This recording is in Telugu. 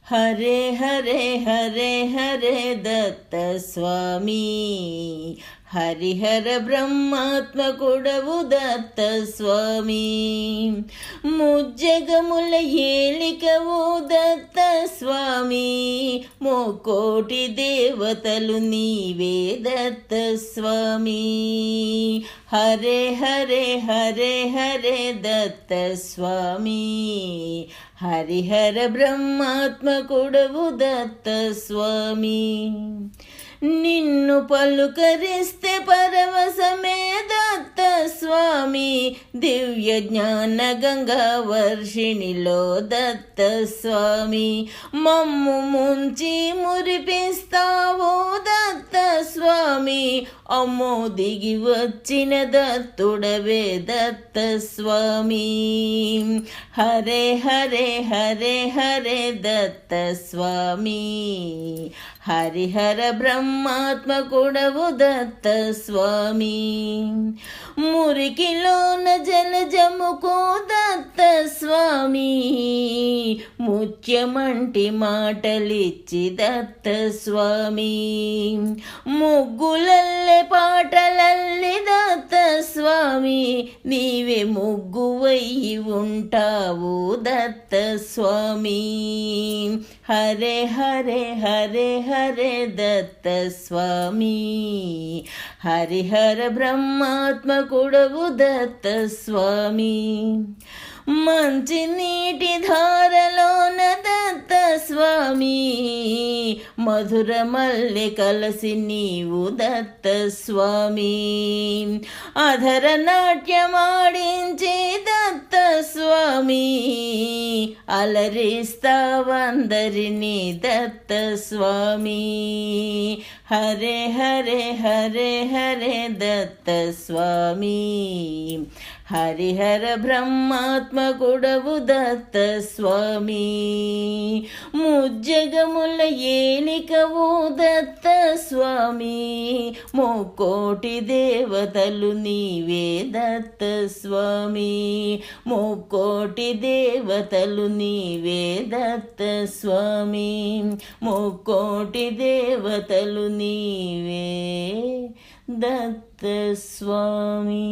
हरे हरे हरे हरे दत्त स्वामी हरिहर ब्रह्मात्मकुडवु दत्त स्वामी मुज्जगमुल ఏలికవు దత్త స్వామి ముకోటి దేవతలు నీవే దత్త స్వామి హరే హరే హరే హరే దత్త స్వామి హరిహర బ్రహ్మాత్మకుడవు దత్త స్వామి నిన్ను పలుకరిస్తే పరవశమే దత్త స్వామి దివ్య జ్ఞాన గంగా వర్షిణిలో దత్త స్వామి మమ్ము ముంచి మురిపిస్తావో దత్త స్వామి అమ్మో దిగి వచ్చిన దత్తుడవే దత్త స్వామి హరే హరే హరే హరే దత్త స్వామి హరిహర బ్రహ్మాత్మకుడవు దత్త స్వామి మురికిలోన జలజముకో దత్త స్వామి ముత్యమంటి మాటలిచ్చి దత్త స్వామి ముగ్గులల్లె పాటలల్లి దత్త స్వామి నీవే ముగ్గువయ్యి ఉంటావు దత్త స్వామి హరే హరే హరే హరే దత్త స్వామి హరిహర బ్రహ్మాత్మకుడవు దత్త స్వామి మంచి నీటి ధారలోన దత్త స్వామి మధుర మల్లె కలసి నీవు దత్త స్వామి అధర నాట్యమాడించి దత్త స్వామి అలరిస్తావందరిని దత్త స్వామి హరే హరే హరే హరే దత్త స్వామి హరిహర బ్రహ్మాత్మకుడవు దత్త స్వామి ముజ్జగముల ఏలికవు దత్త స్వామి ముకోటి దేవతలు నీవే దత్త స్వామి ముకోటి దేవతలు నీవే దత్త స్వామి ముకోటి దేవతలు నీవే దత్త స్వామి.